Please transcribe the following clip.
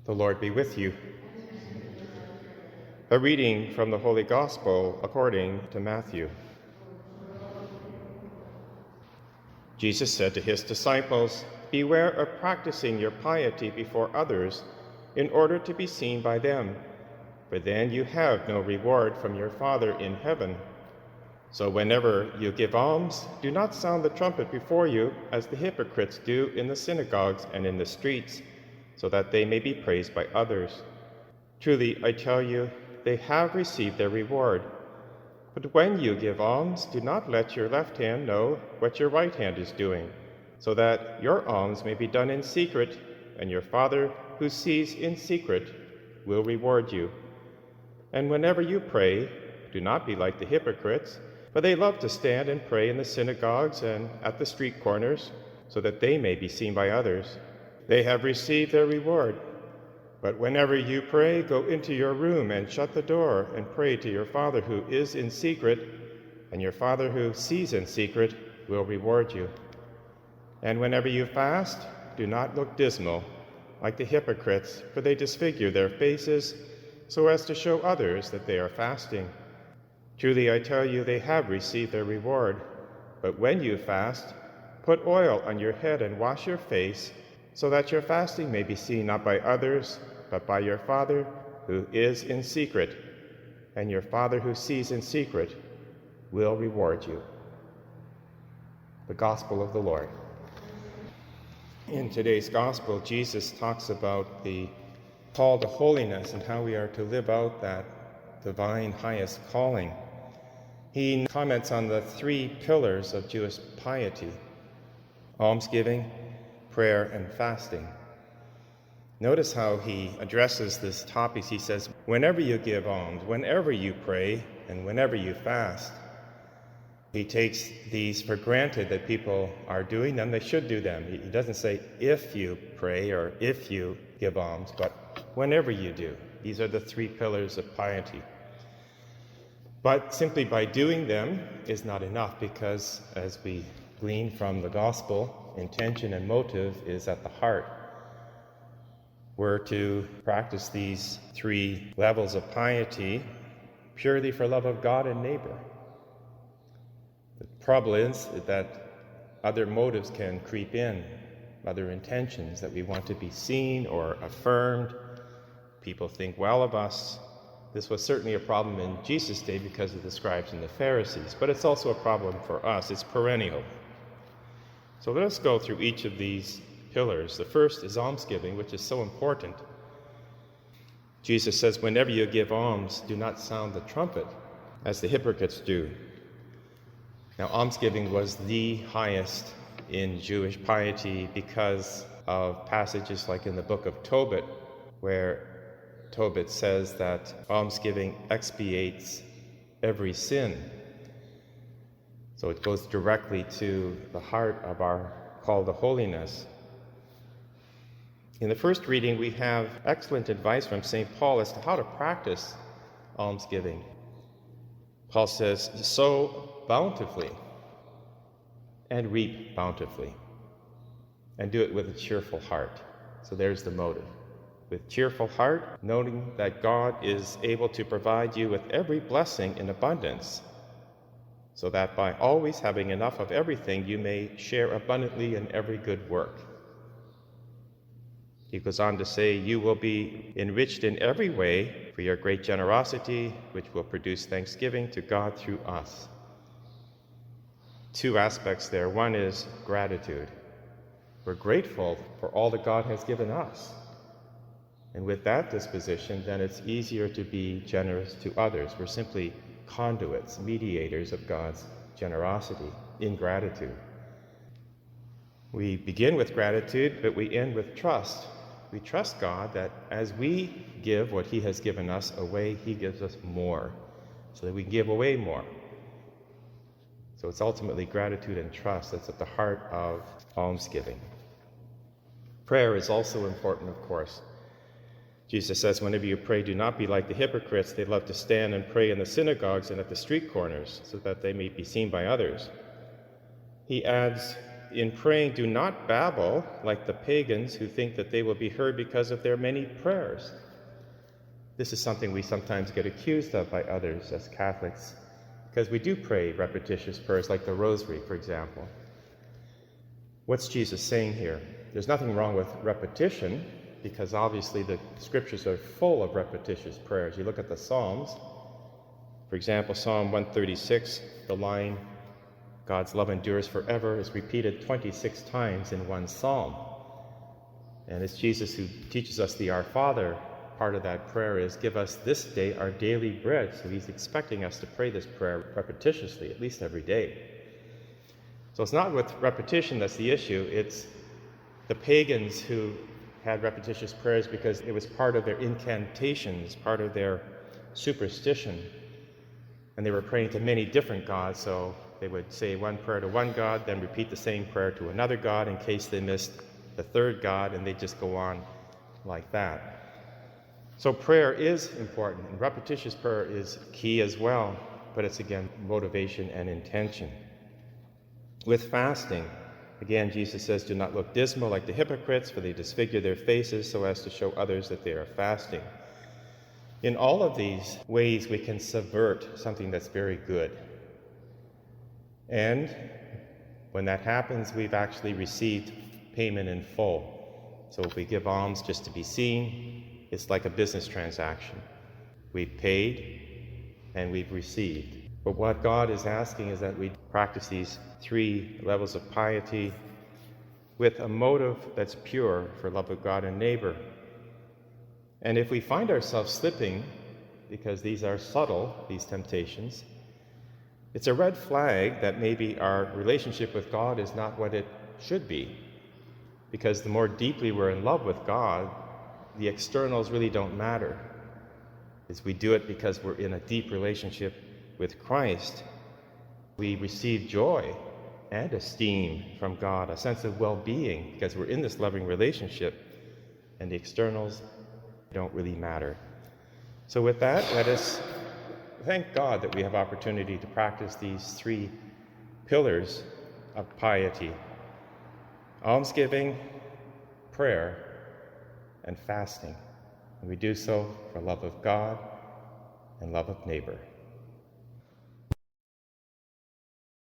The Lord be with you. A reading from the Holy Gospel according to Matthew. Jesus said to his disciples, "Beware of practicing your piety before others in order to be seen by them, for then you have no reward from your Father in heaven. So whenever you give alms, do not sound the trumpet before you, as the hypocrites do in the synagogues and in the streets, so that they may be praised by others. Truly, I tell you, they have received their reward. But when you give alms, do not let your left hand know what your right hand is doing, so that your alms may be done in secret, and your Father who sees in secret will reward you. And whenever you pray, do not be like the hypocrites, for they love to stand and pray in the synagogues and at the street corners, so that they may be seen by others. They have received their reward. But whenever you pray, go into your room and shut the door and pray to your Father who is in secret, and your Father who sees in secret will reward you. And whenever you fast, do not look dismal like the hypocrites, for they disfigure their faces so as to show others that they are fasting. Truly, I tell you, they have received their reward. But when you fast, put oil on your head and wash your face, so that your fasting may be seen not by others, but by your Father who is in secret, and your Father who sees in secret will reward you." The Gospel of the Lord. In today's Gospel, Jesus talks about the call to holiness and how we are to live out that divine highest calling. He comments on the three pillars of Jewish piety: almsgiving, prayer, and fasting. Notice how he addresses this topic. He says, whenever you give alms, whenever you pray, and whenever you fast. He takes these for granted that people are doing them, they should do them. He doesn't say if you pray or if you give alms, but whenever you do. These are the three pillars of piety. But simply by doing them is not enough, because as we glean from the Gospel, intention and motive is at the heart. We're to practice these three levels of piety purely for love of God and neighbor. The trouble is that other motives can creep in, other intentions, that we want to be seen or affirmed. People think well of us. This was certainly a problem in Jesus' day because of the scribes and the Pharisees, but it's also a problem for us. It's perennial. So let us go through each of these pillars. The first is almsgiving, which is so important. Jesus says, whenever you give alms, do not sound the trumpet, as the hypocrites do. Now, almsgiving was the highest in Jewish piety because of passages like in the book of Tobit, where Tobit says that almsgiving expiates every sin. So it goes directly to the heart of our call to holiness. In the first reading, we have excellent advice from St. Paul as to how to practice almsgiving. Paul says, sow bountifully and reap bountifully, and do it with a cheerful heart. So there's the motive. With cheerful heart, noting that God is able to provide you with every blessing in abundance, so that by always having enough of everything, you may share abundantly in every good work. He goes on to say, you will be enriched in every way for your great generosity, which will produce thanksgiving to God through us. Two aspects there. One is gratitude. We're grateful for all that God has given us. And with that disposition, then it's easier to be generous to others. We're simply conduits, mediators of God's generosity in gratitude. We begin with gratitude, but we end with trust. We trust God that as we give what He has given us away, He gives us more, so that we give away more. So it's ultimately gratitude and trust that's at the heart of almsgiving. Prayer is also important, of course. Jesus says, whenever you pray, do not be like the hypocrites. They love to stand and pray in the synagogues and at the street corners, so that they may be seen by others. He adds, in praying, do not babble like the pagans who think that they will be heard because of their many prayers. This is something we sometimes get accused of by others as Catholics, because we do pray repetitious prayers like the Rosary, for example. What's Jesus saying here? There's nothing wrong with repetition, because obviously the scriptures are full of repetitious prayers. You look at the Psalms, for example, Psalm 136, the line, God's love endures forever, is repeated 26 times in one psalm. And it's Jesus who teaches us the Our Father. Part of that prayer is, give us this day our daily bread. So he's expecting us to pray this prayer repetitiously, at least every day. So it's not with repetition that's the issue. It's the pagans who had repetitious prayers because it was part of their incantations, part of their superstition. And they were praying to many different gods, so they would say one prayer to one god, then repeat the same prayer to another god in case they missed the third god, and they just go on like that. So prayer is important, and repetitious prayer is key as well, but it's again motivation and intention. With fasting, again, Jesus says, do not look dismal like the hypocrites, for they disfigure their faces so as to show others that they are fasting. In all of these ways, we can subvert something that's very good. And when that happens, we've actually received payment in full. So if we give alms just to be seen, it's like a business transaction. We've paid and we've received. But what God is asking is that we practice these 3 levels of piety with a motive that's pure for love of God and neighbor. And if we find ourselves slipping, because these are subtle, these temptations, it's a red flag that maybe our relationship with God is not what it should be. Because the more deeply we're in love with God, the externals really don't matter. As we do it because we're in a deep relationship with Christ, we receive joy and esteem from God, a sense of well-being, because we're in this loving relationship, and the externals don't really matter. So with that, let us thank God that we have opportunity to practice these 3 pillars of piety: almsgiving, prayer, and fasting. And we do so for love of God and love of neighbor.